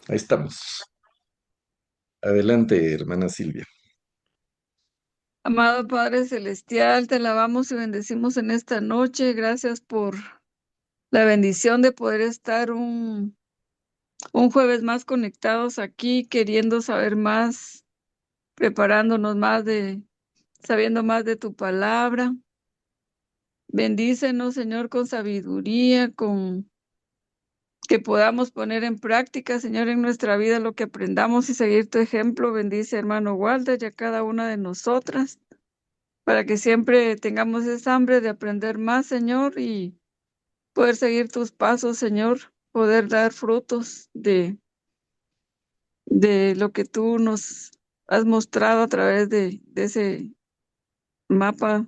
Ahí estamos. Adelante, hermana Silvia. Amado Padre Celestial, te alabamos y bendecimos en esta noche. Gracias por la bendición de poder estar un jueves más conectados aquí, queriendo saber más, preparándonos más sabiendo más de tu palabra. Bendícenos, Señor, con sabiduría, con que podamos poner en práctica, Señor, en nuestra vida lo que aprendamos y seguir tu ejemplo. Bendice, hermano Walter, y a cada una de nosotras, para que siempre tengamos esa hambre de aprender más, Señor, y poder seguir tus pasos, Señor, poder dar frutos de lo que tú nos has mostrado a través de ese mapa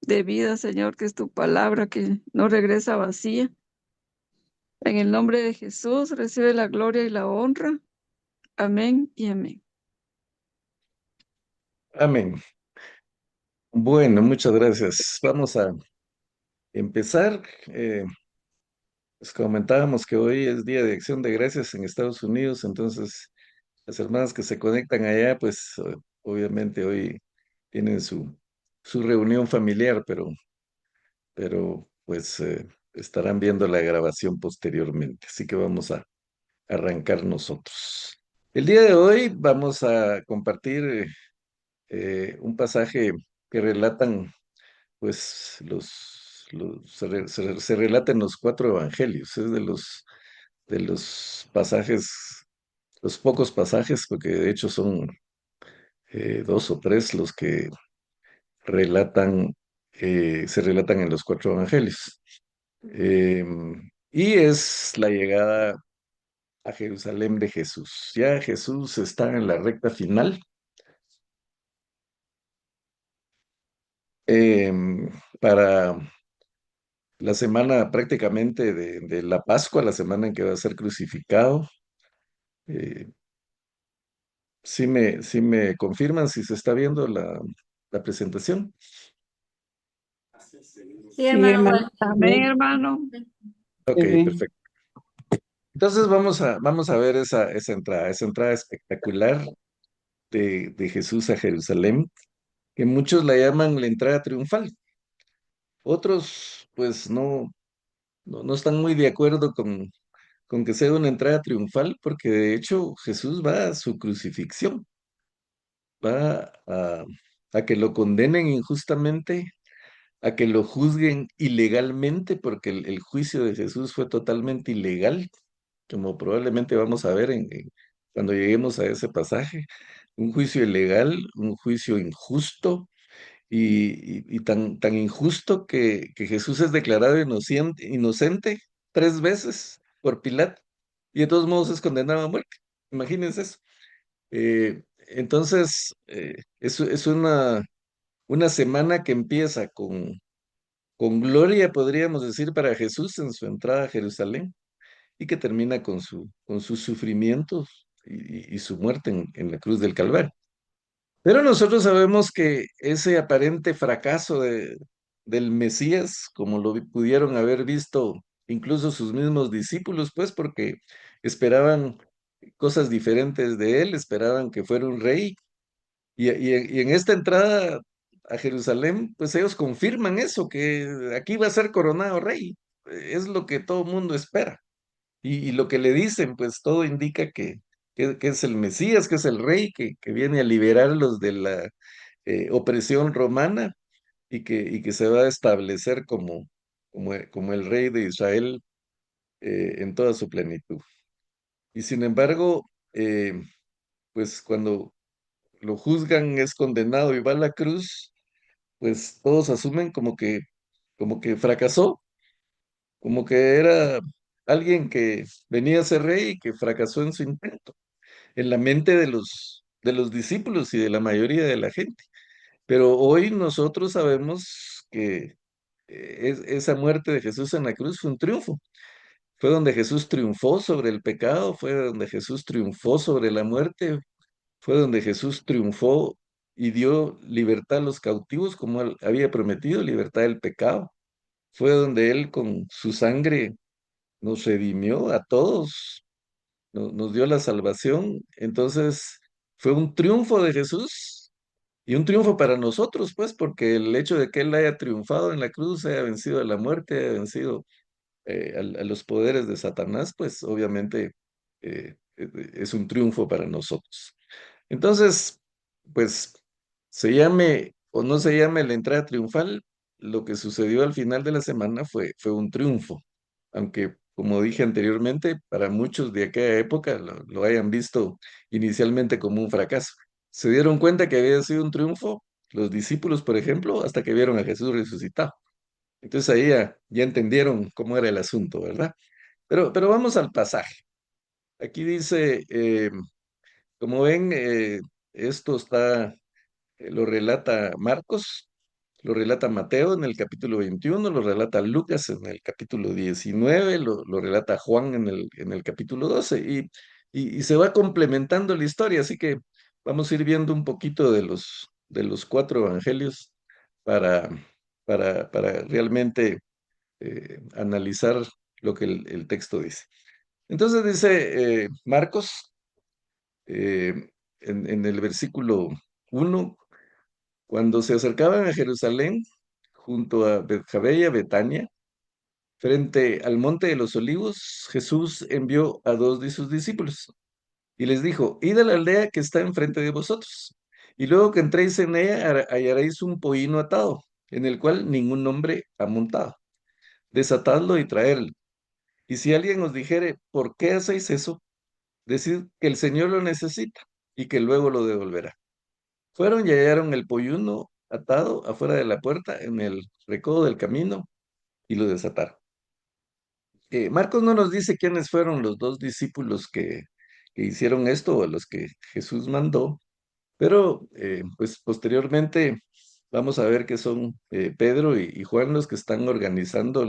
de vida, Señor, que es tu palabra, que no regresa vacía. En el nombre de Jesús, recibe la gloria y la honra. Amén y amén. Amén. Bueno, muchas gracias. Vamos a empezar. Pues comentábamos que hoy es Día de Acción de Gracias en Estados Unidos, entonces las hermanas que se conectan allá, pues obviamente hoy tienen su reunión familiar, pero pues estarán viendo la grabación posteriormente. Así que vamos a arrancar nosotros. El día de hoy vamos a compartir un pasaje que relatan, pues, se relata en los cuatro evangelios. Es de los pasajes, los pocos pasajes, porque de hecho son dos o tres los que relatan, se relatan en los cuatro evangelios. Y es la llegada a Jerusalén de Jesús. Ya Jesús está en la recta final. Para la semana prácticamente de la Pascua, la semana en que va a ser crucificado. Eh, sí me confirman si se está viendo la presentación. Sí, Sí, hermano hermano. Walter. Amén, hermano. Ok, Se ve. perfecto. Entonces vamos a ver esa entrada espectacular de Jesús a Jerusalén, que muchos la llaman la entrada triunfal. Otros, pues no están muy de acuerdo con que sea una entrada triunfal, porque de hecho Jesús va a su crucifixión, va a que lo condenen injustamente, a que lo juzguen ilegalmente, porque el juicio de Jesús fue totalmente ilegal, como probablemente vamos a ver cuando lleguemos a ese pasaje. Un juicio ilegal, un juicio injusto, y tan injusto que Jesús es declarado inocente tres veces por Pilato, y de todos modos es condenado a muerte. Imagínense eso. Entonces, es una semana que empieza con gloria, podríamos decir, para Jesús en su entrada a Jerusalén, y que termina con sus sufrimientos y su muerte en la cruz del Calvario. Pero nosotros sabemos que ese aparente fracaso del Mesías, como lo pudieron haber visto incluso sus mismos discípulos, pues porque esperaban cosas diferentes de él, esperaban que fuera un rey, y en esta entrada a Jerusalén, pues ellos confirman eso, que aquí va a ser coronado rey. Es lo que todo mundo espera. Y lo que le dicen, pues todo indica que es el Mesías, que es el rey, que viene a liberarlos de la opresión romana, y que se va a establecer como el rey de Israel en toda su plenitud. Y sin embargo, pues cuando lo juzgan, es condenado y va a la cruz, pues todos asumen como que fracasó, como que era alguien que venía a ser rey y que fracasó en su intento, en la mente de los discípulos y de la mayoría de la gente. Pero hoy nosotros sabemos que esa muerte de Jesús en la cruz fue un triunfo. Fue donde Jesús triunfó sobre el pecado, fue donde Jesús triunfó sobre la muerte, fue donde Jesús triunfó y dio libertad a los cautivos como él había prometido, libertad del pecado. Fue donde Él con su sangre nos redimió a todos, nos dio la salvación. Entonces, fue un triunfo de Jesús y un triunfo para nosotros, pues, porque el hecho de que Él haya triunfado en la cruz, haya vencido a la muerte, haya vencido a los poderes de Satanás, pues obviamente es un triunfo para nosotros. Entonces, pues se llame o no se llame la entrada triunfal, lo que sucedió al final de la semana fue un triunfo, aunque como dije anteriormente, para muchos de aquella época lo hayan visto inicialmente como un fracaso. Se dieron cuenta que había sido un triunfo los discípulos, por ejemplo, hasta que vieron a Jesús resucitado. Entonces ahí ya entendieron cómo era el asunto, ¿verdad? Pero vamos al pasaje. Aquí dice, como ven, esto está, lo relata Marcos, lo relata Mateo en el capítulo 21, lo relata Lucas en el capítulo 19, lo relata Juan en el capítulo 12, y se va complementando la historia, así que vamos a ir viendo un poquito de los cuatro evangelios para, para realmente analizar lo que el texto dice. Entonces dice Marcos, en el versículo 1, cuando se acercaban a Jerusalén, junto a Betfagé y a Betania, frente al monte de los olivos, Jesús envió a dos de sus discípulos y les dijo, id a la aldea que está enfrente de vosotros, y luego que entréis en ella hallaréis un pollino atado, en el cual ningún hombre ha montado. Desatadlo y traedlo. Y si alguien os dijere, ¿por qué hacéis eso? Decid que el Señor lo necesita y que luego lo devolverá. Fueron y hallaron el polluno atado afuera de la puerta en el recodo del camino y lo desataron. Marcos no nos dice quiénes fueron los dos discípulos que hicieron esto o a los que Jesús mandó, pero pues posteriormente vamos a ver que son Pedro y Juan los que están organizando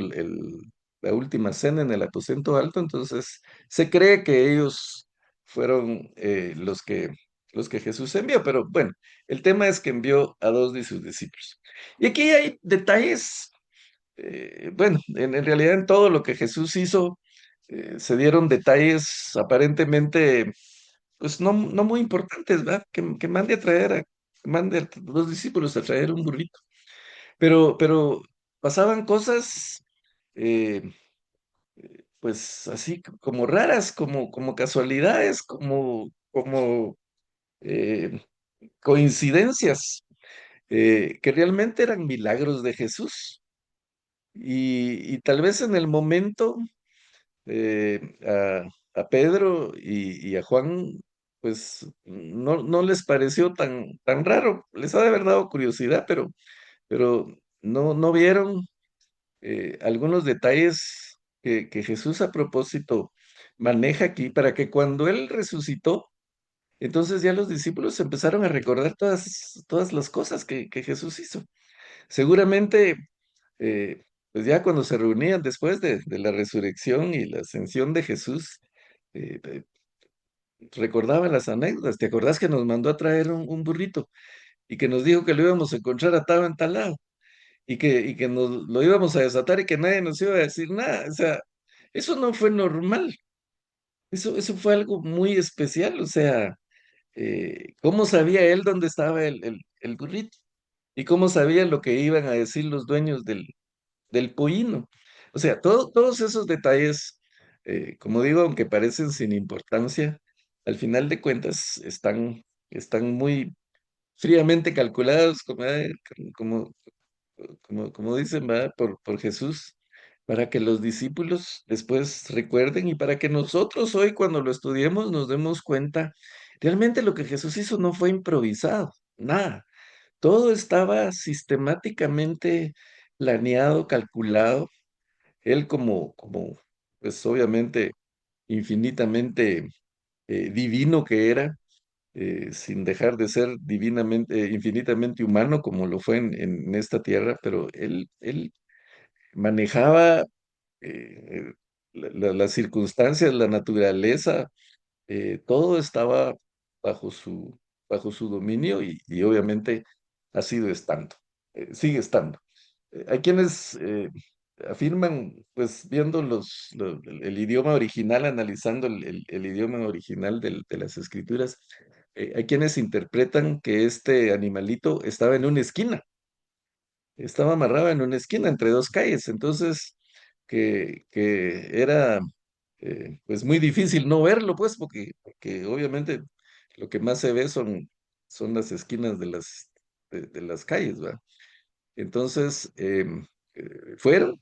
la última cena en el aposento alto, entonces se cree que ellos fueron los que Jesús envió, pero bueno, el tema es que envió a dos de sus discípulos. Y aquí hay detalles, bueno, en realidad en todo lo que Jesús hizo, se dieron detalles aparentemente pues no muy importantes, ¿verdad? Que mande a traer mande a los discípulos a traer un burrito. Pero pasaban cosas, eh, pues así como raras, como casualidades, como eh, coincidencias, que realmente eran milagros de Jesús. Y tal vez en el momento a Pedro y a Juan, pues no les pareció tan raro. Les ha de haber dado curiosidad, pero no vieron algunos detalles que Jesús a propósito maneja aquí para que cuando Él resucitó, entonces ya los discípulos empezaron a recordar todas las cosas que Jesús hizo. Seguramente eh, pues ya cuando se reunían después de la resurrección y la ascensión de Jesús, eh, recordaban las anécdotas. ¿Te acordás que nos mandó a traer un burrito y que nos dijo que lo íbamos a encontrar atado en tal lado y que nos lo íbamos a desatar y que nadie nos iba a decir nada? O sea, eso no fue normal. Eso fue algo muy especial. O sea, ¿cómo sabía él dónde estaba el burrito? ¿Y cómo sabía lo que iban a decir los dueños del pollino? O sea, todos esos detalles, como digo, aunque parecen sin importancia, al final de cuentas están muy fríamente calculados, como, como dicen, ¿verdad? Por Jesús, para que los discípulos después recuerden y para que nosotros hoy cuando lo estudiemos nos demos cuenta, realmente lo que Jesús hizo no fue improvisado, nada. Todo estaba sistemáticamente planeado, calculado. Él pues obviamente, infinitamente divino que era, sin dejar de ser divinamente, infinitamente humano como lo fue en esta tierra, pero él manejaba eh, las circunstancias, la naturaleza, todo estaba bajo bajo su dominio y obviamente ha sido estando, sigue estando. Hay quienes afirman, pues viendo el idioma original, analizando el idioma original de las escrituras, hay quienes interpretan que este animalito estaba en una esquina, estaba amarrado en una esquina entre dos calles, entonces que era pues muy difícil no verlo, pues, porque obviamente lo que más se ve son las esquinas de las calles, ¿va? Entonces, fueron.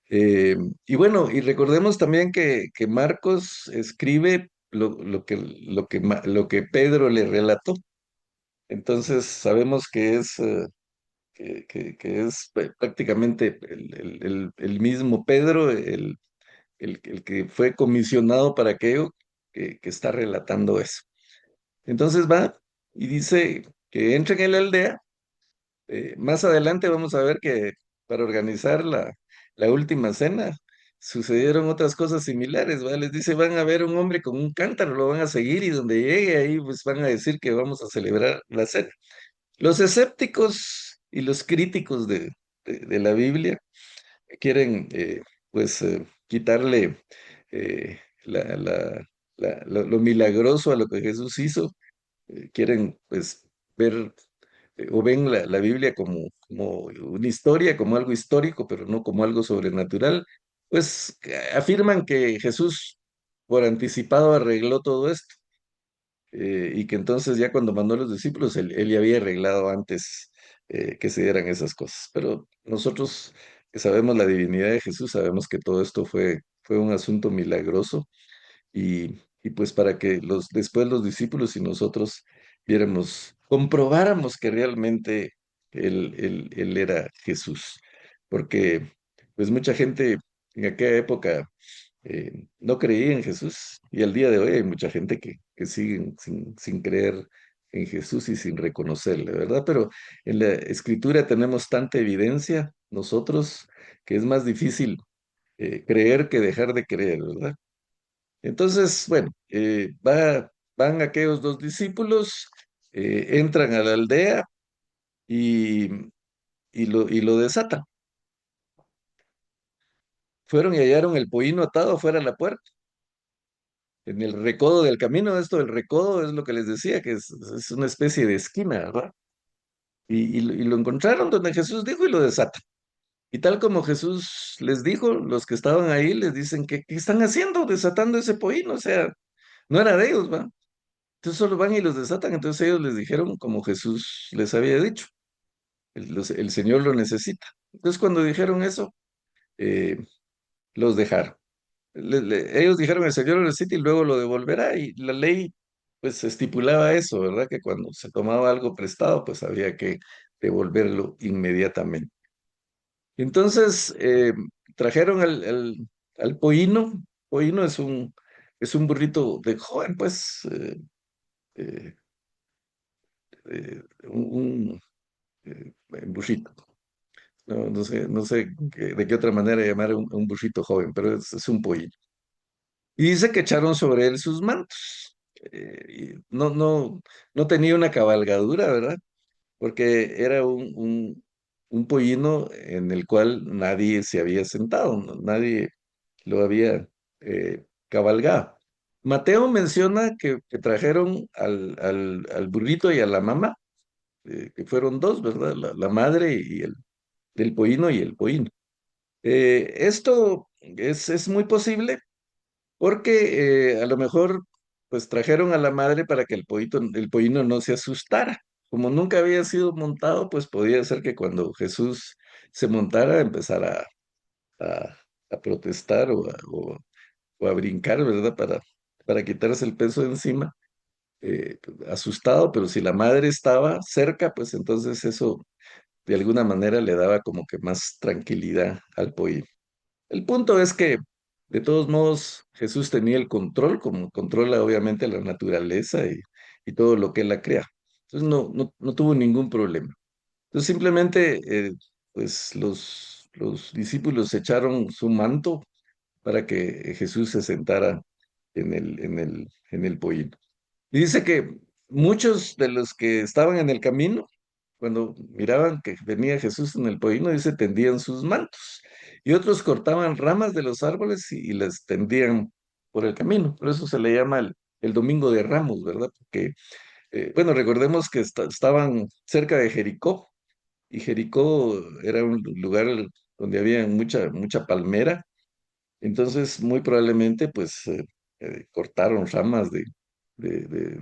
Eh, y bueno, y recordemos también que Marcos escribe lo que Pedro le relató. Entonces sabemos que es, que es prácticamente el mismo Pedro, el que fue comisionado para aquello, que está relatando eso. Entonces va y dice que entren en la aldea. Más adelante vamos a ver que para organizar la última cena sucedieron otras cosas similares, ¿va? Les dice, van a ver un hombre con un cántaro, lo van a seguir y donde llegue ahí pues van a decir que vamos a celebrar la cena. Los escépticos y los críticos de la Biblia quieren pues quitarle lo milagroso a lo que Jesús hizo, quieren pues ver o ven la Biblia como una historia, como algo histórico, pero no como algo sobrenatural, pues afirman que Jesús por anticipado arregló todo esto, y que entonces ya cuando mandó a los discípulos, él ya había arreglado antes que se dieran esas cosas. Pero nosotros que sabemos la divinidad de Jesús, sabemos que todo esto fue un asunto milagroso y pues para que después los discípulos y nosotros viéramos, comprobáramos que realmente él era Jesús. Porque pues mucha gente en aquella época no creía en Jesús y al día de hoy hay mucha gente que sigue sin creer en Jesús y sin reconocerle, ¿verdad? Pero en la escritura tenemos tanta evidencia nosotros que es más difícil creer que dejar de creer, ¿verdad? Entonces, bueno, van aquellos dos discípulos, entran a la aldea y, y lo desatan. Fueron y hallaron el pollino atado fuera de la puerta, en el recodo del camino. Esto del recodo es lo que les decía, que es una especie de esquina, ¿verdad? Y lo encontraron donde Jesús dijo y lo desatan. Y tal como Jesús les dijo, los que estaban ahí les dicen que, ¿qué están haciendo desatando ese pollino? O sea, no era de ellos, ¿va? Entonces solo van y los desatan. Entonces ellos les dijeron como Jesús les había dicho, el Señor lo necesita. Entonces cuando dijeron eso, eh, los dejaron. Ellos dijeron el Señor lo necesita y luego lo devolverá. Y la ley pues estipulaba eso, ¿verdad? Que cuando se tomaba algo prestado, pues había que devolverlo inmediatamente. Entonces trajeron al pollino. Pollino es un burrito de joven, pues, eh, burrito. No sé de qué otra manera llamar a un burrito joven, pero es un pollino. Y dice que echaron sobre él sus mantos. Y no tenía una cabalgadura, ¿verdad? Porque era un pollino en el cual nadie se había sentado, nadie lo había cabalgado. Mateo menciona que trajeron al burrito y a la mamá, que fueron dos, ¿verdad? La madre y del pollino y el pollino. Esto es muy posible porque a lo mejor pues trajeron a la madre para que el pollino no se asustara. Como nunca había sido montado, pues podía ser que cuando Jesús se montara empezara a, a protestar o a brincar, ¿verdad? Para quitarse el peso de encima, asustado, pero si la madre estaba cerca, pues entonces eso de alguna manera le daba como que más tranquilidad al pollino. El punto es que, de todos modos, Jesús tenía el control, como controla obviamente la naturaleza y todo lo que él la crea. Entonces no tuvo ningún problema. Entonces simplemente, pues los discípulos echaron su manto para que Jesús se sentara en el pollino. Y dice que muchos de los que estaban en el camino, cuando miraban que venía Jesús en el pollino, dice, tendían sus mantos. Y otros cortaban ramas de los árboles y las tendían por el camino. Por eso se le llama el Domingo de Ramos, ¿verdad? Porque, bueno, recordemos que estaban cerca de Jericó, y Jericó era un lugar donde había mucha palmera. Entonces, muy probablemente, pues, cortaron ramas de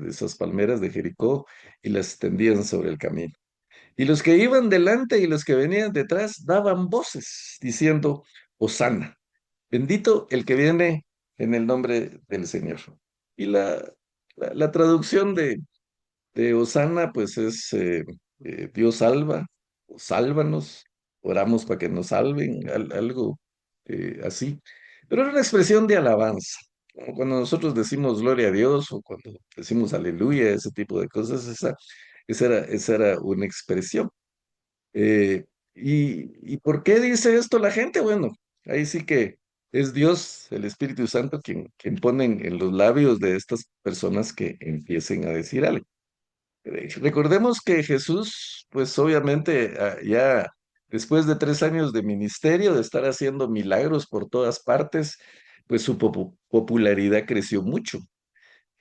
esas palmeras de Jericó y las tendían sobre el camino. Y los que iban delante y los que venían detrás daban voces diciendo, Hosana, bendito el que viene en el nombre del Señor. Y la traducción de Hosana, pues es Dios salva, o sálvanos, oramos para que nos salven, algo así. Pero era una expresión de alabanza. Como cuando nosotros decimos gloria a Dios o cuando decimos aleluya, ese tipo de cosas, esa era una expresión. ¿Y por qué dice esto la gente? Bueno, ahí sí que es Dios, el Espíritu Santo, quien pone en los labios de estas personas que empiecen a decir algo. Recordemos que Jesús, pues obviamente ya después de 3 años de ministerio, de estar haciendo milagros por todas partes, pues su popularidad creció mucho.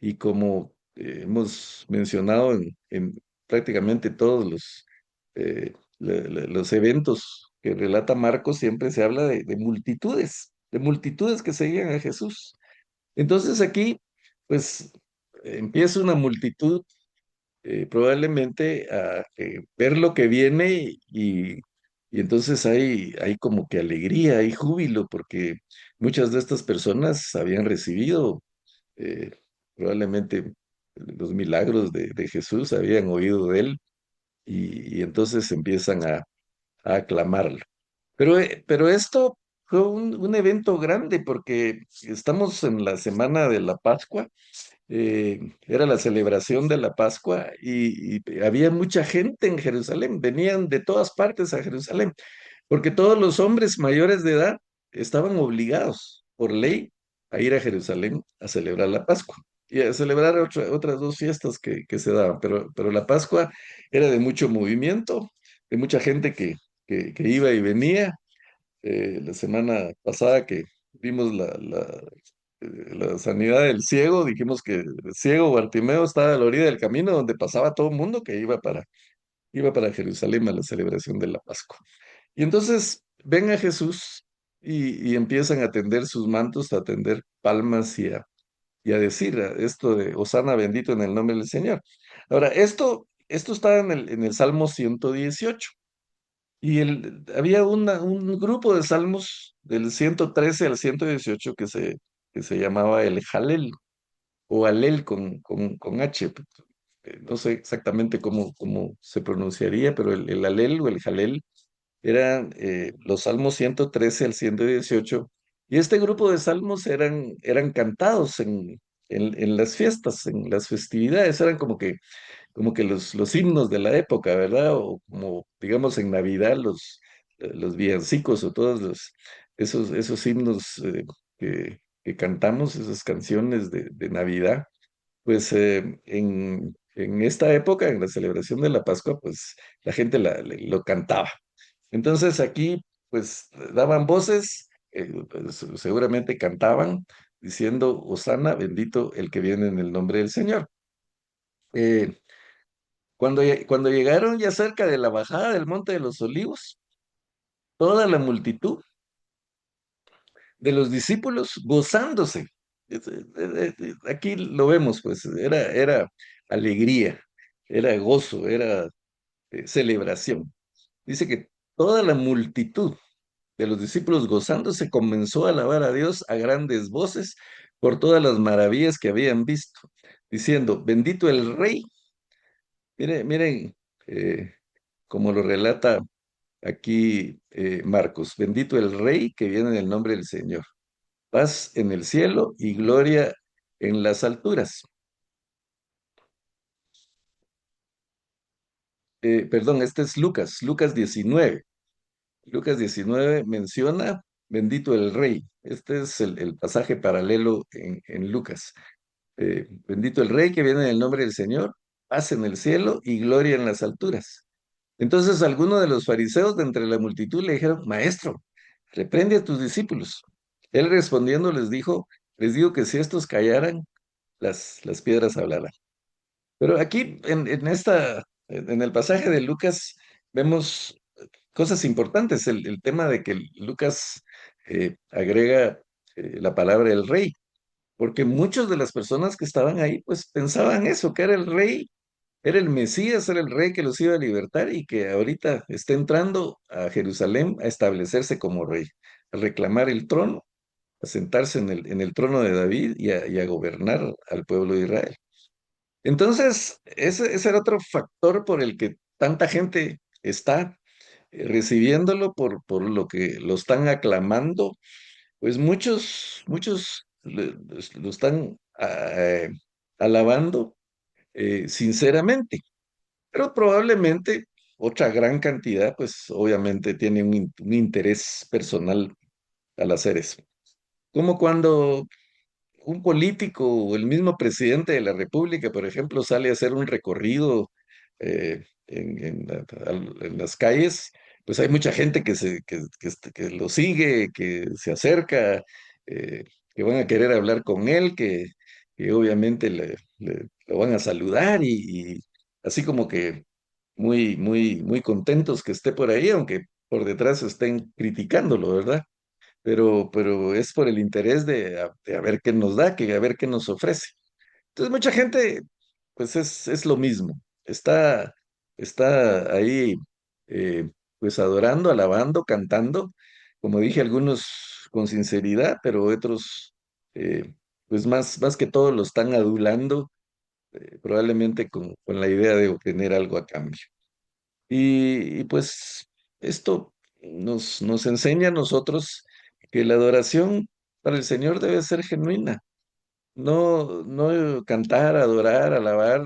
Y como hemos mencionado en prácticamente todos los eventos que relata Marcos, siempre se habla de multitudes que seguían a Jesús. Entonces aquí, pues empieza una multitud probablemente a ver lo que viene y entonces hay como que alegría, hay júbilo, porque muchas de estas personas habían recibido eh, probablemente los milagros de Jesús, habían oído de él y entonces empiezan a aclamarlo. Pero esto fue un evento grande porque estamos en la semana de la Pascua, era la celebración de la Pascua y había mucha gente en Jerusalén, venían de todas partes a Jerusalén, porque todos los hombres mayores de edad estaban obligados por ley a ir a Jerusalén a celebrar la Pascua y a celebrar otras dos fiestas que se daban, pero la Pascua era de mucho movimiento, de mucha gente que iba y venía. La semana pasada que vimos la sanidad del ciego, dijimos que el ciego Bartimeo estaba a la orilla del camino donde pasaba todo el mundo que iba para Jerusalén a la celebración de la Pascua. Y entonces ven a Jesús y empiezan a tender sus mantos, a tender palmas y a decir esto de Hosana bendito en el nombre del Señor. Ahora, esto está en el Salmo 118. Y había un grupo de salmos del 113 al 118 que se llamaba el Jalel, o Alel con H. No sé exactamente cómo se pronunciaría, pero el Alel o el Jalel eran los salmos 113 al 118. Y este grupo de salmos eran cantados en las fiestas, en las festividades, eran como que los himnos de la época, ¿verdad? O como, digamos, en Navidad, los villancicos o todos esos himnos que cantamos, esas canciones de Navidad, pues en esta época, en la celebración de la Pascua, pues la gente lo cantaba. Entonces aquí, pues daban voces, pues, seguramente cantaban diciendo, Hosana, bendito el que viene en el nombre del Señor. Eh, cuando llegaron ya cerca de la bajada del Monte de los Olivos, toda la multitud de los discípulos gozándose. Aquí lo vemos, pues era alegría, era gozo, era celebración. Dice que toda la multitud de los discípulos gozándose comenzó a alabar a Dios a grandes voces por todas las maravillas que habían visto, diciendo, bendito el Rey. Miren, eh, como lo relata aquí Marcos, bendito el Rey que viene en el nombre del Señor. Paz en el cielo y gloria en las alturas. Perdón, este es Lucas 19. Lucas 19 menciona bendito el Rey. Este es el pasaje paralelo en Lucas. Bendito el Rey que viene en el nombre del Señor, paz en el cielo y gloria en las alturas. Entonces algunos de los fariseos de entre la multitud le dijeron, Maestro, reprende a tus discípulos. Él respondiendo les dijo, les digo que si estos callaran, las piedras hablarán. Pero aquí en el pasaje de Lucas, vemos cosas importantes. El tema de que Lucas agrega la palabra el rey, porque muchas de las personas que estaban ahí, pues pensaban eso, que era el rey, era el Mesías, era el rey que los iba a libertar y que ahorita está entrando a Jerusalén a establecerse como rey, a reclamar el trono, a sentarse en el trono de David y a gobernar al pueblo de Israel. Entonces, ese era otro factor por el que tanta gente está recibiéndolo por lo que lo están aclamando, pues muchos lo están alabando sinceramente, pero probablemente otra gran cantidad, pues obviamente tiene un interés personal al hacer eso. Como cuando un político o el mismo presidente de la República, por ejemplo, sale a hacer un recorrido en las calles, pues hay mucha gente que lo sigue, que se acerca, eh, que van a querer hablar con él, que obviamente lo van a saludar y así como que muy contentos que esté por ahí, aunque por detrás estén criticándolo, ¿verdad? Pero es por el interés de a ver qué nos da, que a ver qué nos ofrece. Entonces, mucha gente, pues es lo mismo. Está ahí, eh, pues adorando, alabando, cantando, como dije, algunos con sinceridad, pero otros, pues más que todo lo están adulando, probablemente con la idea de obtener algo a cambio. Pues esto nos enseña a nosotros que la adoración para el Señor debe ser genuina. No cantar, adorar, alabar,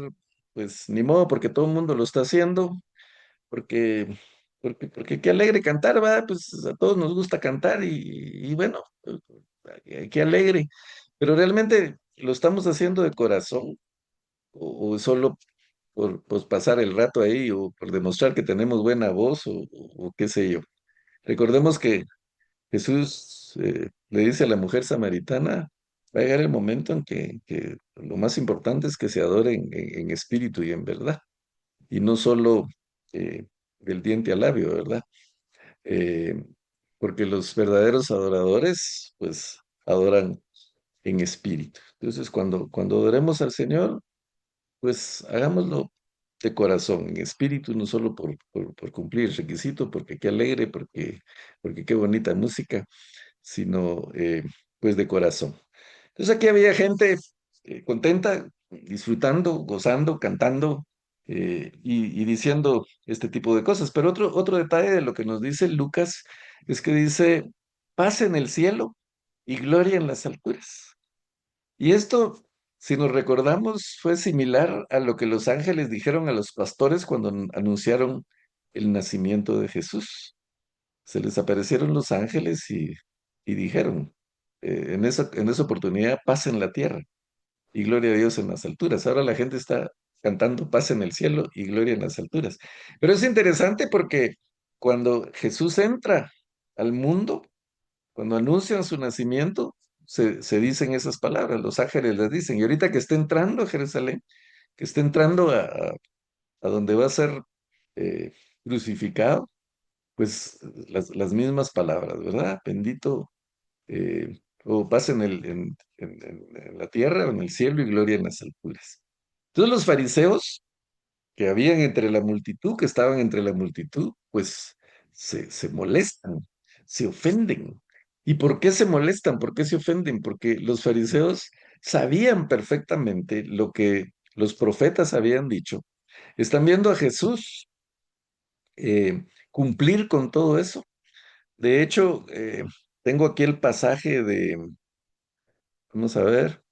pues ni modo, porque todo el mundo lo está haciendo, porque, porque qué alegre cantar, va, pues a todos nos gusta cantar y bueno, qué alegre. Pero realmente lo estamos haciendo de corazón o solo por pues, pasar el rato ahí o por demostrar que tenemos buena voz o qué sé yo. Recordemos que Jesús le dice a la mujer samaritana, va a llegar el momento en que lo más importante es que se adore en espíritu y en verdad, y no solo del diente al labio, ¿verdad? Eh, porque los verdaderos adoradores, pues, adoran en espíritu. Entonces, cuando adoremos al Señor, pues hagámoslo de corazón, en espíritu, no solo por cumplir el requisito, porque qué alegre, porque qué bonita música, sino pues de corazón. Entonces aquí había gente contenta, disfrutando, gozando, cantando y diciendo este tipo de cosas. Pero otro detalle de lo que nos dice Lucas es que dice, paz en el cielo y gloria en las alturas. Y esto, si nos recordamos, fue similar a lo que los ángeles dijeron a los pastores cuando anunciaron el nacimiento de Jesús. Se les aparecieron los ángeles y dijeron, en esa oportunidad, paz en la tierra y gloria a Dios en las alturas. Ahora la gente está cantando paz en el cielo y gloria en las alturas. Pero es interesante porque cuando Jesús entra al mundo, cuando anuncian su nacimiento, se dicen esas palabras, los ángeles las dicen. Y ahorita que está entrando a Jerusalén, que está entrando a donde va a ser eh, crucificado, pues las mismas palabras, ¿verdad? Bendito, o paz en la tierra o en el cielo y gloria en las alturas. Entonces los fariseos que habían entre la multitud, que estaban entre la multitud, pues se molestan, se ofenden. ¿Y por qué se molestan? ¿Por qué se ofenden? Porque los fariseos sabían perfectamente lo que los profetas habían dicho. Están viendo a Jesús cumplir con todo eso. De hecho, tengo aquí el pasaje vamos a ver,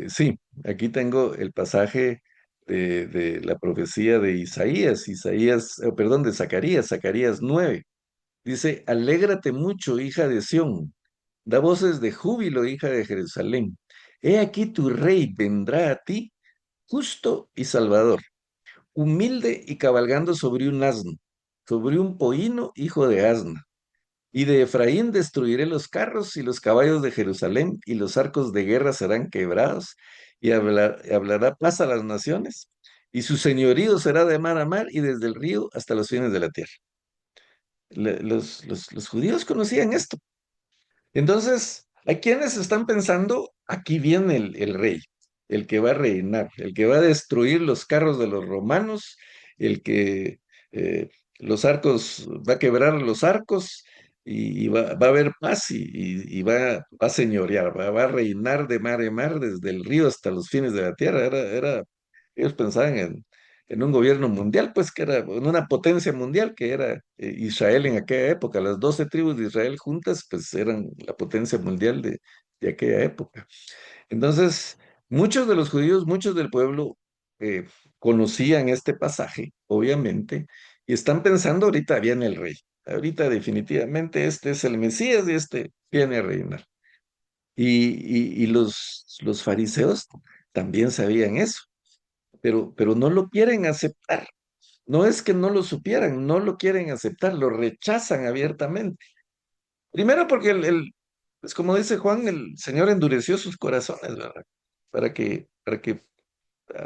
sí, aquí tengo el pasaje de la profecía de Isaías, perdón, de Zacarías 9. Dice, alégrate mucho, hija de Sión, da voces de júbilo, hija de Jerusalén. He aquí tu rey vendrá a ti, justo y salvador, humilde y cabalgando sobre un asno, sobre un pollino hijo de asna. Y de Efraín destruiré los carros y los caballos de Jerusalén, y los arcos de guerra serán quebrados, y hablará paz a las naciones, y su señorío será de mar a mar y desde el río hasta los fines de la tierra. Los judíos conocían esto. Entonces, hay quienes están pensando, aquí viene el rey, el que va a reinar, el que va a destruir los carros de los romanos, el que eh, los arcos, va a quebrar los arcos y va a haber paz y va a señorear, va a reinar de mar en mar desde el río hasta los fines de la tierra. Ellos pensaban en un gobierno mundial, pues que era en una potencia mundial que era Israel en aquella época. Las 12 tribus de Israel juntas, pues eran la potencia mundial de aquella época. Entonces, muchos de los judíos, muchos del pueblo conocían este pasaje, obviamente, y están pensando, ahorita viene el rey. Ahorita definitivamente este es el Mesías y este viene a reinar. Y los fariseos también sabían eso, pero no lo quieren aceptar. No es que no lo supieran, no lo quieren aceptar, lo rechazan abiertamente. Primero porque pues como dice Juan, el Señor endureció sus corazones, ¿verdad? Para que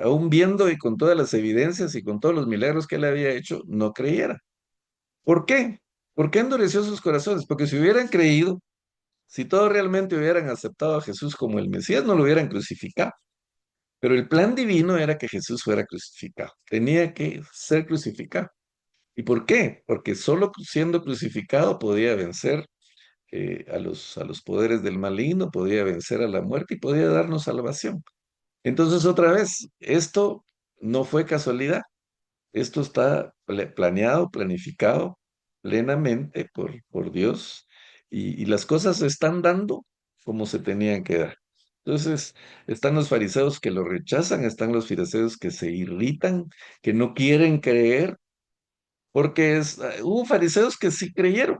aún viendo y con todas las evidencias y con todos los milagros que él había hecho, no creyera. ¿Por qué? ¿Por qué endureció sus corazones? Porque si hubieran creído, si todos realmente hubieran aceptado a Jesús como el Mesías, no lo hubieran crucificado. Pero el plan divino era que Jesús fuera crucificado. Tenía que ser crucificado. ¿Y por qué? Porque solo siendo crucificado podía vencer a los poderes del maligno, podía vencer a la muerte y podía darnos salvación. Entonces, otra vez, esto no fue casualidad, esto está planeado, planificado plenamente por Dios y las cosas se están dando como se tenían que dar. Entonces, están los fariseos que lo rechazan, están los fariseos que se irritan, que no quieren creer, porque hubo fariseos que sí creyeron.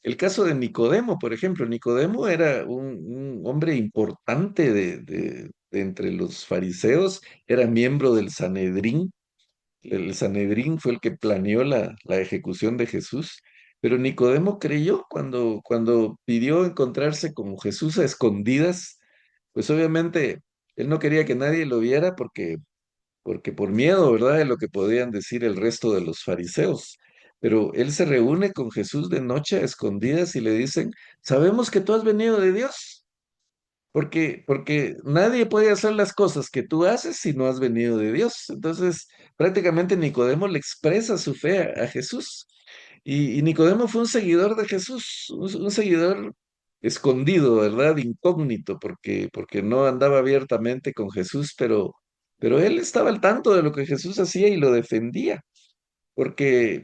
El caso de Nicodemo, por ejemplo, Nicodemo era un hombre importante de entre los fariseos, era miembro del Sanedrín. El Sanedrín fue el que planeó la ejecución de Jesús, pero Nicodemo creyó cuando pidió encontrarse con Jesús a escondidas, pues obviamente él no quería que nadie lo viera porque por miedo, ¿verdad?, de lo que podían decir el resto de los fariseos. Pero él se reúne con Jesús de noche a escondidas y le dicen, sabemos que tú has venido de Dios, porque nadie puede hacer las cosas que tú haces si no has venido de Dios. Entonces, prácticamente Nicodemo le expresa su fe a Jesús. Y Nicodemo fue un seguidor de Jesús, un seguidor escondido, ¿verdad? Incógnito, porque no andaba abiertamente con Jesús, pero él estaba al tanto de lo que Jesús hacía y lo defendía porque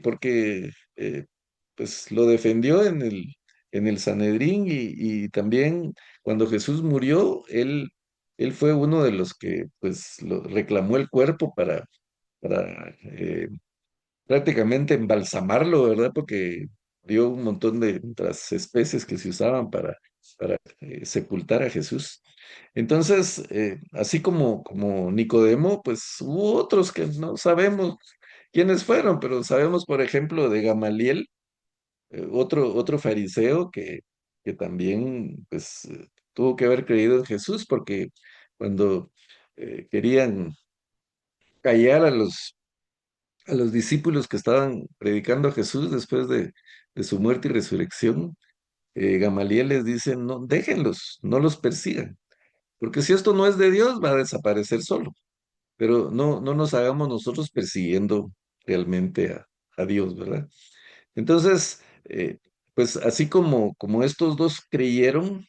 pues lo defendió en el Sanedrín y también cuando Jesús murió, él fue uno de los que pues reclamó el cuerpo para prácticamente embalsamarlo, ¿verdad? Porque dio un montón de otras especies que se usaban para sepultar a Jesús. Entonces, así como Nicodemo, pues hubo otros que no sabemos quiénes fueron, pero sabemos, por ejemplo, de Gamaliel, otro fariseo que también pues, tuvo que haber creído en Jesús, porque cuando querían callar a los discípulos que estaban predicando a Jesús después de su muerte y resurrección, Gamaliel les dice, no, déjenlos, no los persigan, porque si esto no es de Dios, va a desaparecer solo, pero no nos hagamos nosotros persiguiendo realmente a Dios, ¿verdad? Entonces, pues así como estos dos creyeron,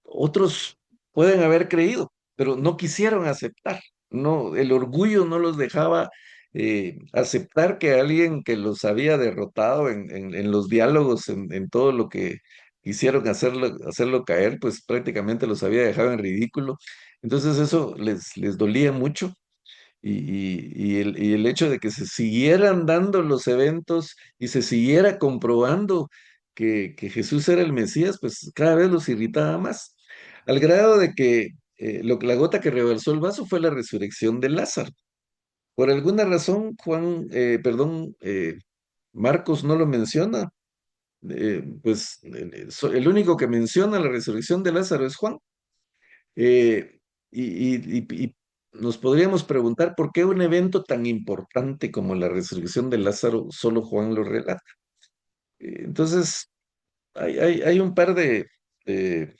otros pueden haber creído, pero no quisieron aceptar. No, el orgullo no los dejaba aceptar que alguien que los había derrotado en los diálogos, en todo lo que quisieron hacerlo caer, pues prácticamente los había dejado en ridículo. Entonces eso les dolía mucho y el hecho de que se siguieran dando los eventos y se siguiera comprobando que Jesús era el Mesías, pues cada vez los irritaba más, al grado de que la gota que rebalsó el vaso fue la resurrección de Lázaro. Por alguna razón, Marcos no lo menciona. Pues el único que menciona la resurrección de Lázaro es Juan. Eh, y nos podríamos preguntar por qué un evento tan importante como la resurrección de Lázaro solo Juan lo relata. Entonces, hay un par de, eh,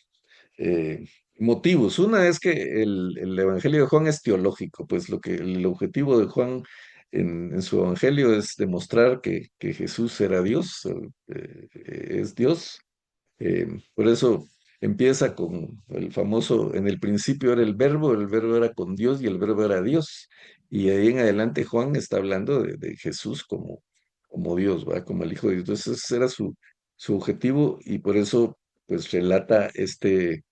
motivos. Una es que el Evangelio de Juan es teológico, pues el objetivo de Juan en su Evangelio es demostrar que Jesús era Dios, es Dios. Por eso empieza con el famoso, en el principio era el verbo era con Dios y el verbo era Dios. Y ahí en adelante Juan está hablando de Jesús como Dios, ¿va? Como el Hijo de Dios. Entonces ese era su objetivo y por eso pues relata este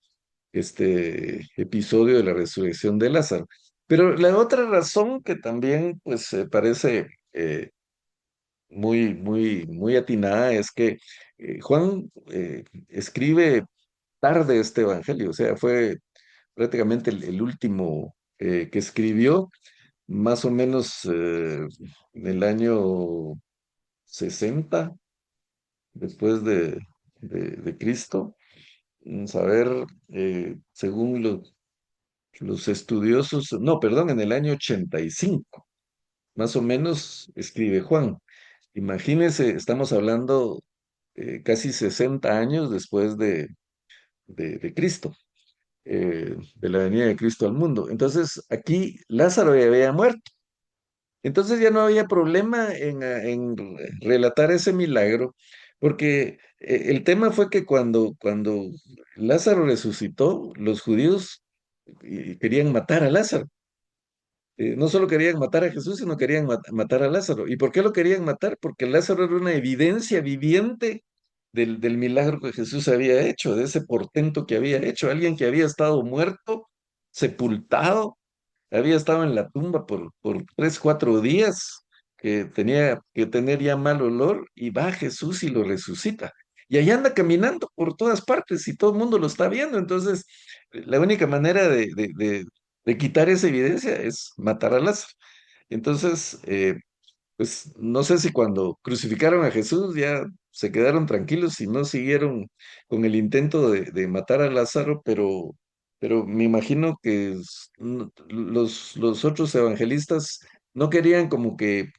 episodio de la resurrección de Lázaro. Pero la otra razón que también pues parece muy atinada es que Juan escribe tarde este evangelio, o sea, fue prácticamente el último que escribió, más o menos en el año 60 después de Cristo. Vamos a ver, según los estudiosos, no, perdón, en el año 85 más o menos escribe Juan. Imagínense, estamos hablando casi 60 años después de Cristo, de la venida de Cristo al mundo. Entonces, aquí Lázaro ya había muerto. Entonces ya no había problema en relatar ese milagro, porque el tema fue que cuando Lázaro resucitó, los judíos querían matar a Lázaro. No solo querían matar a Jesús, sino querían matar a Lázaro. ¿Y por qué lo querían matar? Porque Lázaro era una evidencia viviente del milagro que Jesús había hecho, de ese portento que había hecho. Alguien que había estado muerto, sepultado, había estado en la tumba por 3, 4 días, que tenía que tener ya mal olor, y va Jesús y lo resucita. Y ahí anda caminando por todas partes y todo el mundo lo está viendo. Entonces, la única manera de quitar esa evidencia es matar a Lázaro. Entonces, pues no sé si cuando crucificaron a Jesús ya se quedaron tranquilos y no siguieron con el intento de matar a Lázaro, pero me imagino que los otros evangelistas no querían como que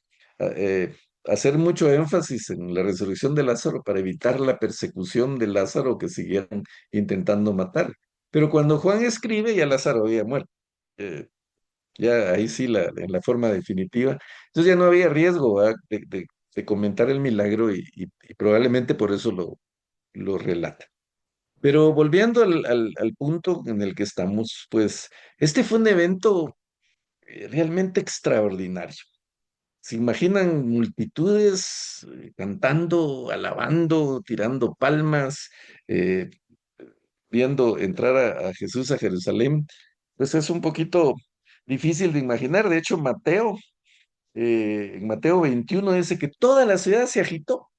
hacer mucho énfasis en la resurrección de Lázaro para evitar la persecución de Lázaro que siguieran intentando matar. Pero cuando Juan escribe, ya Lázaro había muerto. Eh, ya ahí sí, en la forma definitiva. Entonces ya no había riesgo, ¿verdad? De comentar el milagro y probablemente por eso lo relata. Pero volviendo al punto en el que estamos, pues este fue un evento realmente extraordinario. ¿Se imaginan multitudes cantando, alabando, tirando palmas, eh, viendo entrar a Jesús a Jerusalén? Pues es un poquito difícil de imaginar. De hecho, en Mateo 21 dice que toda la ciudad se agitó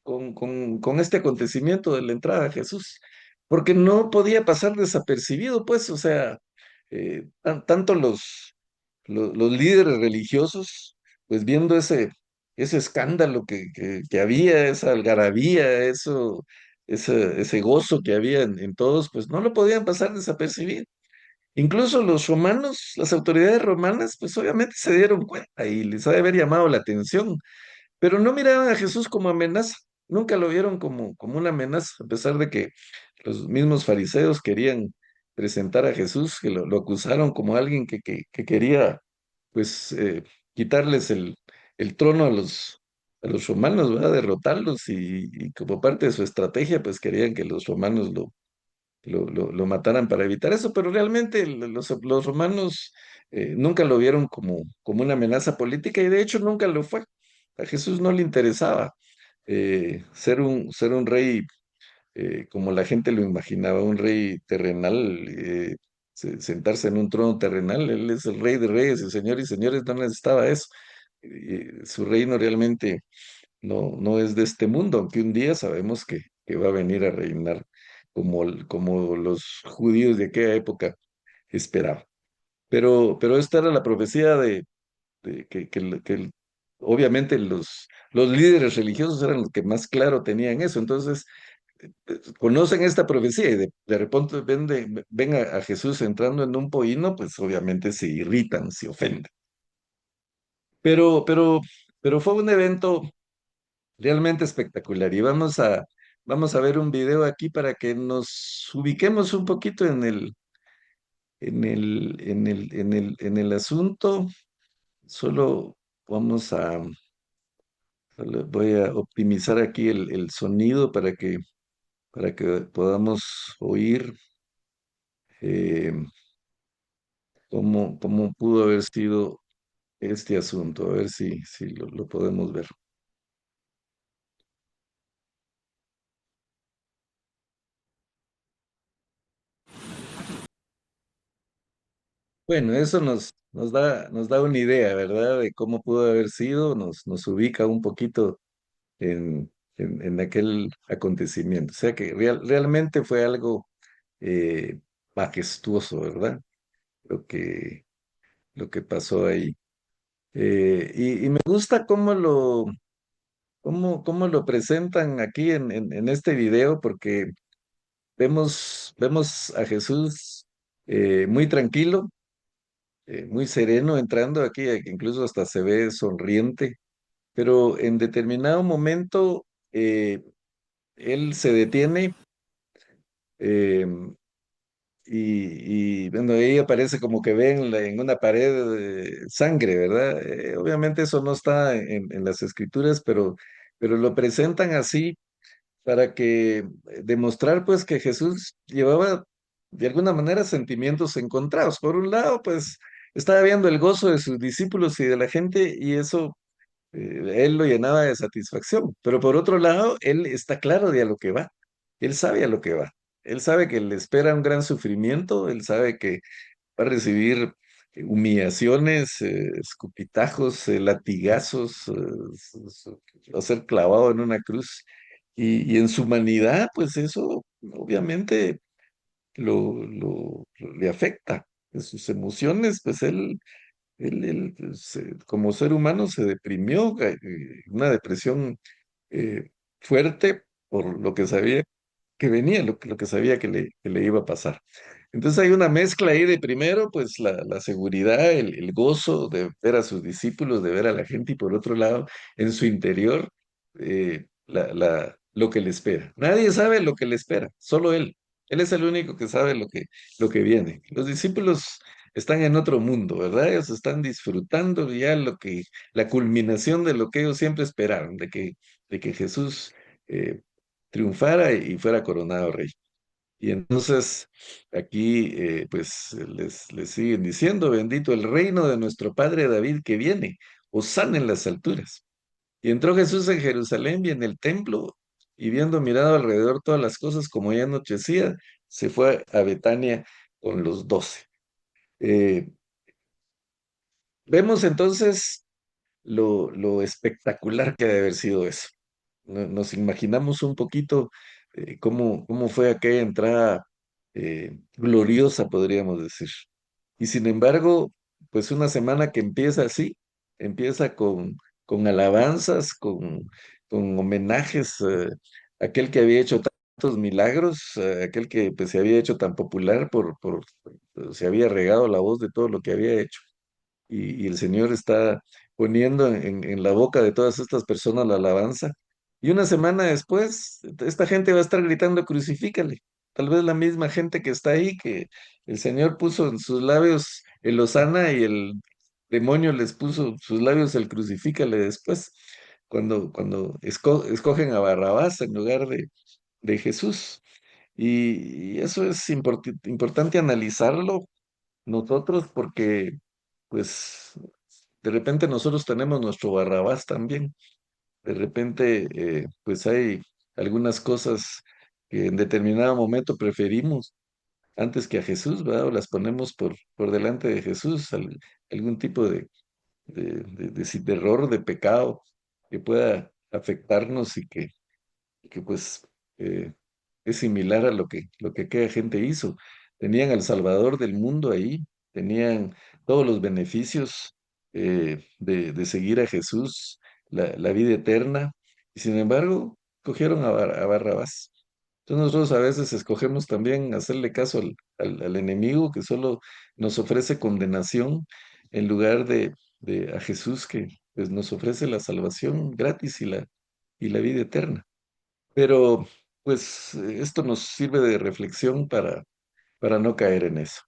con este acontecimiento de la entrada a Jesús, porque no podía pasar desapercibido, pues, o sea, tanto los líderes religiosos, pues viendo ese escándalo que había, esa algarabía, ese gozo que había en todos, pues no lo podían pasar desapercibido. Incluso los romanos, las autoridades romanas, pues obviamente se dieron cuenta y les ha de haber llamado la atención, pero no miraban a Jesús como amenaza, nunca lo vieron como una amenaza, a pesar de que los mismos fariseos querían presentar a Jesús, que lo acusaron como alguien que quería, pues, quitarles el trono a los romanos, ¿verdad? Derrotarlos y como parte de su estrategia, pues querían que los romanos lo mataran para evitar eso, pero realmente los romanos nunca lo vieron como una amenaza política y de hecho nunca lo fue. A Jesús no le interesaba ser un rey como la gente lo imaginaba, un rey terrenal, sentarse en un trono terrenal. Él es el rey de reyes, el señor y señores, no necesitaba eso. Su reino realmente no es de este mundo, aunque un día sabemos que va a venir a reinar como los judíos de aquella época esperaban. Pero esta era la profecía de obviamente los líderes religiosos eran los que más claro tenían eso. Entonces, conocen esta profecía y de repente ven a Jesús entrando en un pollino, pues obviamente se irritan, se ofenden. Pero, pero, pero fue un evento realmente espectacular y vamos a ver un video aquí para que nos ubiquemos un poquito en el asunto. Solo vamos a, solo voy a optimizar aquí el sonido para que podamos oír eh, cómo pudo haber sido este asunto. A ver si lo podemos ver. Bueno, eso nos da una idea, ¿verdad? De cómo pudo haber sido, nos ubica un poquito en aquel acontecimiento. O sea que realmente fue algo eh, majestuoso, ¿verdad? Lo que, lo que pasó ahí. Y me gusta cómo lo presentan aquí en este video, porque vemos a Jesús muy tranquilo, muy sereno entrando aquí, que incluso hasta se ve sonriente, pero en determinado momento él se detiene eh, bueno, ahí aparece como que ve en una pared sangre, ¿verdad? Obviamente eso no está en las escrituras, pero lo presentan así para que demostrar pues que Jesús llevaba de alguna manera sentimientos encontrados. Por un lado, pues estaba viendo el gozo de sus discípulos y de la gente y eso él lo llenaba de satisfacción. Pero por otro lado, él está claro de a lo que va. Él sabe a lo que va. Él sabe que le espera un gran sufrimiento, él sabe que va a recibir humillaciones, escupitajos, latigazos, va a ser clavado en una cruz. Y en su humanidad, pues eso obviamente le afecta. En sus emociones, pues él, pues, como ser humano se deprimió, una depresión fuerte por lo que sabía que venía, lo que sabía que le iba a pasar. Entonces hay una mezcla ahí de primero, pues la seguridad, el gozo de ver a sus discípulos, de ver a la gente, y por otro lado, en su interior, lo que le espera. Nadie sabe lo que le espera, solo él. Él es el único que sabe lo que viene. Los discípulos están en otro mundo, ¿verdad? Ellos están disfrutando ya la culminación de lo que ellos siempre esperaron, de que Jesús triunfara y fuera coronado rey. Y entonces aquí pues les siguen diciendo, bendito el reino de nuestro padre David que viene, hosana en las alturas. Y entró Jesús en Jerusalén y en el templo, y viendo mirado alrededor todas las cosas como ya anochecía, se fue a Betania con los 12. Eh, Vemos entonces lo espectacular que ha de haber sido eso. Nos imaginamos un poquito cómo fue aquella entrada gloriosa, podríamos decir. Y sin embargo, pues una semana que empieza así, empieza con alabanzas, con homenajes a aquel que había hecho tantos milagros, aquel que pues, se había hecho tan popular se había regado la voz de todo lo que había hecho y el Señor está poniendo en la boca de todas estas personas la alabanza. Y una semana después, esta gente va a estar gritando, crucifícale. Tal vez la misma gente que está ahí, que el Señor puso en sus labios el hosana y el demonio les puso en sus labios el crucifícale después, cuando escogen a Barrabás en lugar de Jesús. Y eso es importante analizarlo nosotros porque, pues, de repente nosotros tenemos nuestro Barrabás también. De repente, pues hay algunas cosas que en determinado momento preferimos antes que a Jesús, ¿verdad? O las ponemos por delante de Jesús, algún tipo de error, de pecado que pueda afectarnos y que pues eh, es similar a lo que aquella gente hizo. Tenían al Salvador del mundo ahí, tenían todos los beneficios, de seguir a Jesús, la vida eterna, y sin embargo, cogieron a Barrabás. Entonces nosotros a veces escogemos también hacerle caso al enemigo que solo nos ofrece condenación en lugar de a Jesús que pues, nos ofrece la salvación gratis y la vida eterna. Pero pues esto nos sirve de reflexión para no caer en eso.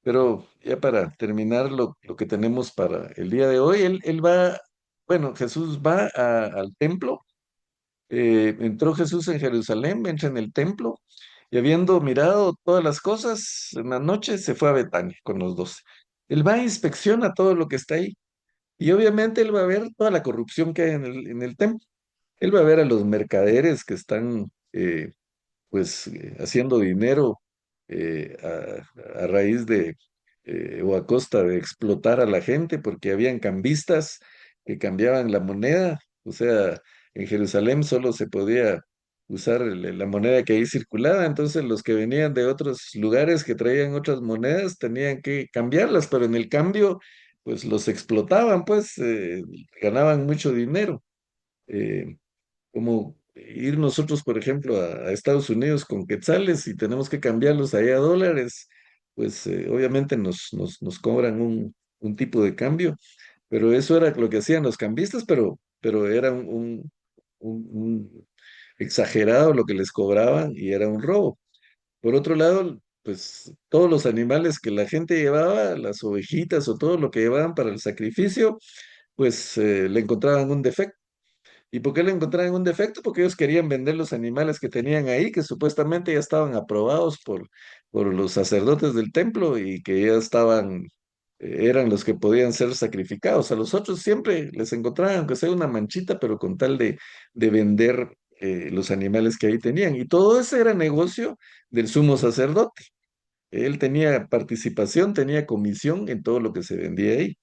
Pero ya para terminar lo que tenemos para el día de hoy, él va, bueno, Jesús va al templo, entró Jesús en Jerusalén, entra en el templo, y habiendo mirado todas las cosas, en la noche se fue a Betania con los 12. Él va a inspecciona todo lo que está ahí, y obviamente él va a ver toda la corrupción que hay en el templo. Él va a ver a los mercaderes que están pues haciendo dinero a raíz de o a costa de explotar a la gente, porque habían cambistas que cambiaban la moneda. O sea, en Jerusalén solo se podía usar la moneda que ahí circulaba, entonces los que venían de otros lugares que traían otras monedas tenían que cambiarlas, pero en el cambio, pues los explotaban, pues ganaban mucho dinero. Eh, Como ir nosotros, por ejemplo, a Estados Unidos con quetzales y tenemos que cambiarlos allá a dólares, pues obviamente nos cobran un tipo de cambio, pero eso era lo que hacían los cambistas, pero era un exagerado lo que les cobraban y era un robo. Por otro lado, pues todos los animales que la gente llevaba, las ovejitas o todo lo que llevaban para el sacrificio, pues le encontraban un defecto. ¿Y por qué le encontraron un defecto? Porque ellos querían vender los animales que tenían ahí, que supuestamente ya estaban aprobados por los sacerdotes del templo y que ya estaban, eran los que podían ser sacrificados. A los otros siempre les encontraban, aunque sea una manchita, pero con tal de vender los animales que ahí tenían. Y todo ese era negocio del sumo sacerdote. Él tenía participación, tenía comisión en todo lo que se vendía ahí.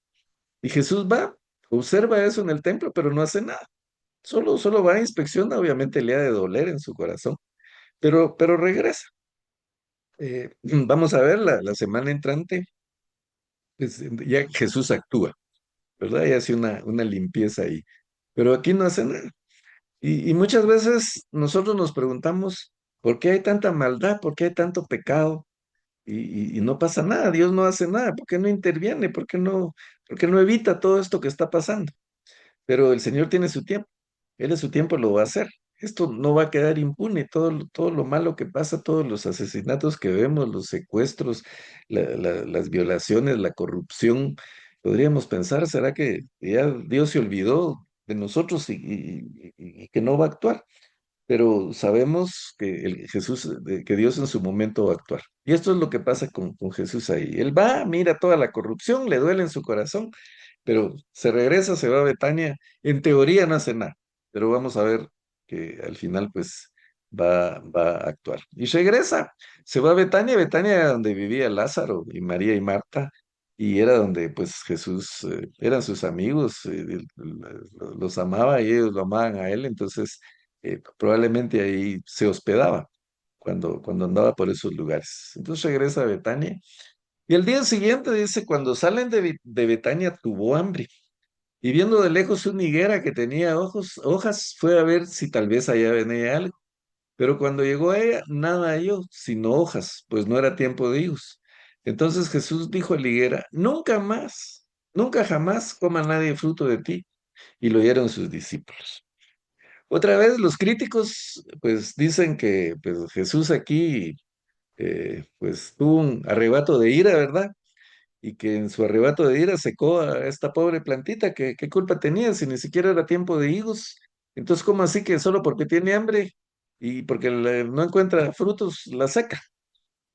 Y Jesús va, observa eso en el templo, pero no hace nada. Solo va a inspección, obviamente le ha de doler en su corazón, pero regresa. Vamos a ver la semana entrante, pues, ya Jesús actúa, ¿verdad? Y hace una limpieza ahí. Pero aquí no hace nada. Y muchas veces nosotros nos preguntamos, ¿por qué hay tanta maldad? ¿Por qué hay tanto pecado? Y no pasa nada, Dios no hace nada, ¿por qué no interviene? Por qué no evita todo esto que está pasando? Pero el Señor tiene su tiempo. Él en su tiempo lo va a hacer. Esto no va a quedar impune. Todo lo malo que pasa, todos los asesinatos que vemos, los secuestros, las violaciones, la corrupción, podríamos pensar, ¿será que ya Dios se olvidó de nosotros y que no va a actuar? Pero sabemos que que Dios en su momento va a actuar. Y esto es lo que pasa con Jesús ahí. Él va, mira toda la corrupción, le duele en su corazón, pero se regresa, se va a Betania. En teoría no hace nada, pero vamos a ver que al final pues va a actuar. Y regresa, se va a Betania. Betania era donde vivía Lázaro y María y Marta. Y era donde pues Jesús, eran sus amigos, los amaba y ellos lo amaban a él, entonces probablemente ahí se hospedaba cuando andaba por esos lugares. Entonces regresa a Betania y al día siguiente dice, cuando salen de Betania tuvo hambre y viendo de lejos una higuera que tenía hojas, fue a ver si tal vez allá venía algo. Pero cuando llegó a ella, nada halló, sino hojas, pues no era tiempo de higos. Entonces Jesús dijo a la higuera, nunca más, nunca jamás coma nadie fruto de ti. Y lo oyeron sus discípulos. Otra vez, los críticos, pues dicen que pues, Jesús aquí, pues tuvo un arrebato de ira, ¿verdad? Y que en su arrebato de ira secó a esta pobre plantita, que qué culpa tenía si ni siquiera era tiempo de higos. Entonces, ¿cómo así que solo porque tiene hambre y porque no encuentra frutos, la seca?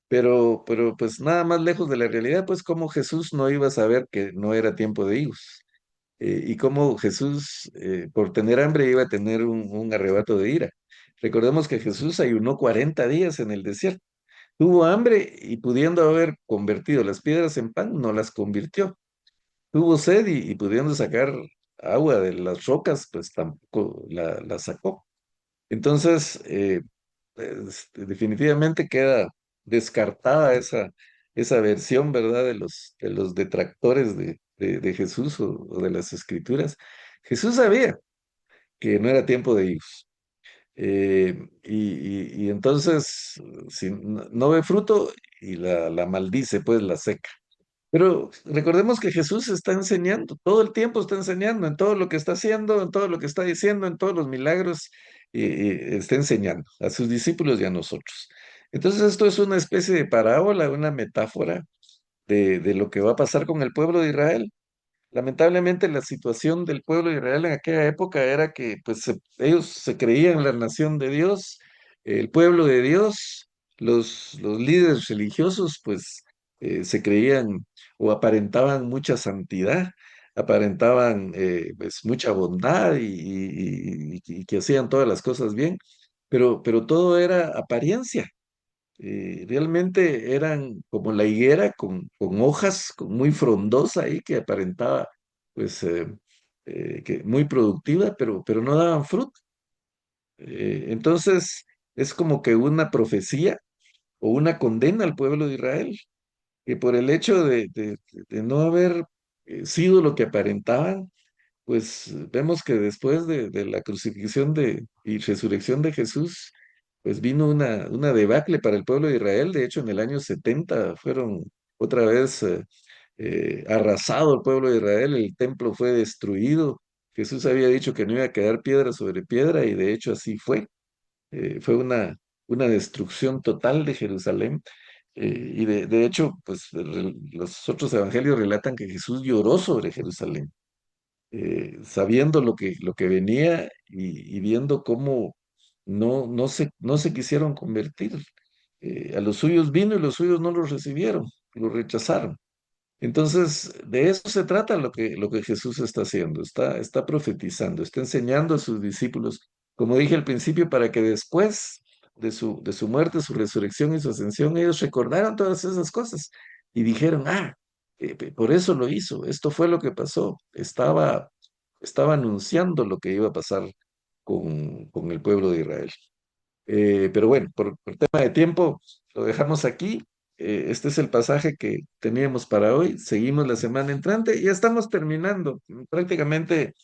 Pero pues nada más lejos de la realidad, pues cómo Jesús no iba a saber que no era tiempo de higos. Y cómo Jesús, por tener hambre, iba a tener un arrebato de ira. Recordemos que Jesús ayunó 40 días en el desierto. Tuvo hambre y pudiendo haber convertido las piedras en pan, no las convirtió. Tuvo sed y pudiendo sacar agua de las rocas, pues tampoco la sacó. Entonces, definitivamente queda descartada esa versión, ¿verdad? De los detractores de de Jesús o de las Escrituras. Jesús sabía que no era tiempo de higos. Y entonces, si no ve fruto y la maldice, pues la seca. Pero recordemos que Jesús está enseñando, todo el tiempo está enseñando, en todo lo que está haciendo, en todo lo que está diciendo, en todos los milagros, está enseñando a sus discípulos y a nosotros. Entonces esto es una especie de parábola, una metáfora de lo que va a pasar con el pueblo de Israel. Lamentablemente la situación del pueblo de Israel en aquella época era que pues ellos se creían la nación de Dios, el pueblo de Dios, los líderes religiosos pues se creían o aparentaban mucha santidad, aparentaban pues mucha bondad y que hacían todas las cosas bien, pero todo era apariencia. Realmente eran como la higuera con hojas muy frondosa ahí que aparentaba pues que muy productiva, pero no daban fruto. Entonces es como que una profecía o una condena al pueblo de Israel, que por el hecho de no haber sido lo que aparentaban, pues vemos que después de la crucifixión y resurrección de Jesús, pues vino una debacle para el pueblo de Israel. De hecho, en el año 70 fueron otra vez arrasado el pueblo de Israel, el templo fue destruido. Jesús había dicho que no iba a quedar piedra sobre piedra y de hecho así fue. Fue una destrucción total de Jerusalén. Y de hecho, pues los otros evangelios relatan que Jesús lloró sobre Jerusalén sabiendo lo que venía y viendo cómo no se quisieron convertir. A los suyos vino y los suyos no los recibieron, los rechazaron. Entonces, de eso se trata lo que Jesús está haciendo, está profetizando, está enseñando a sus discípulos, como dije al principio, para que después de su muerte, su resurrección y su ascensión, ellos recordaran todas esas cosas y dijeron, por eso lo hizo, esto fue lo que pasó, estaba anunciando lo que iba a pasar con el pueblo de Israel. Pero bueno, por tema de tiempo, lo dejamos aquí. Este es el pasaje que teníamos para hoy. Seguimos la semana entrante. Ya estamos terminando. Prácticamente,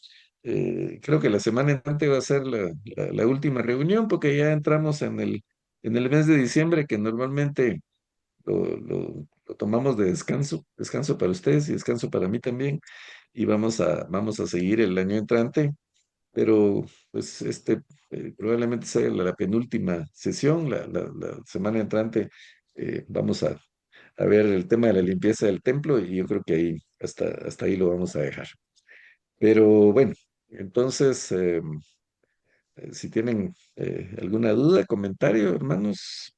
creo que la semana entrante va a ser la última reunión porque ya entramos en el mes de diciembre que normalmente lo tomamos de descanso, descanso para ustedes y descanso para mí también. Y vamos a seguir el año entrante pero pues probablemente sea la penúltima sesión, la semana entrante vamos a ver el tema de la limpieza del templo y yo creo que ahí hasta ahí lo vamos a dejar. Pero bueno, entonces si tienen alguna duda, comentario, hermanos,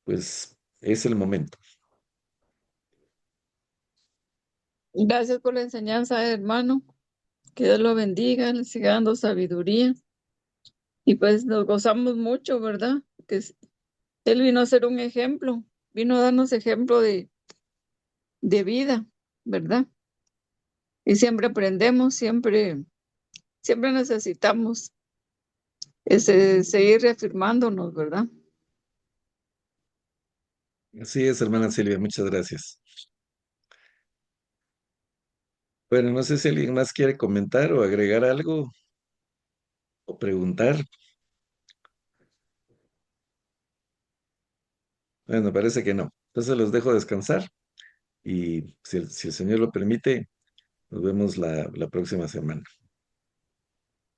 pues es el momento. Gracias por la enseñanza, hermano. Que Dios lo bendiga, le siga dando sabiduría. Y pues nos gozamos mucho, ¿verdad? Él vino a ser un ejemplo, vino a darnos ejemplo de vida, ¿verdad? Y siempre aprendemos, siempre necesitamos seguir reafirmándonos, ¿verdad? Así es, hermana Silvia, muchas gracias. Bueno, no sé si alguien más quiere comentar o agregar algo o preguntar. Bueno, parece que no. Entonces los dejo descansar y si el Señor lo permite, nos vemos la próxima semana.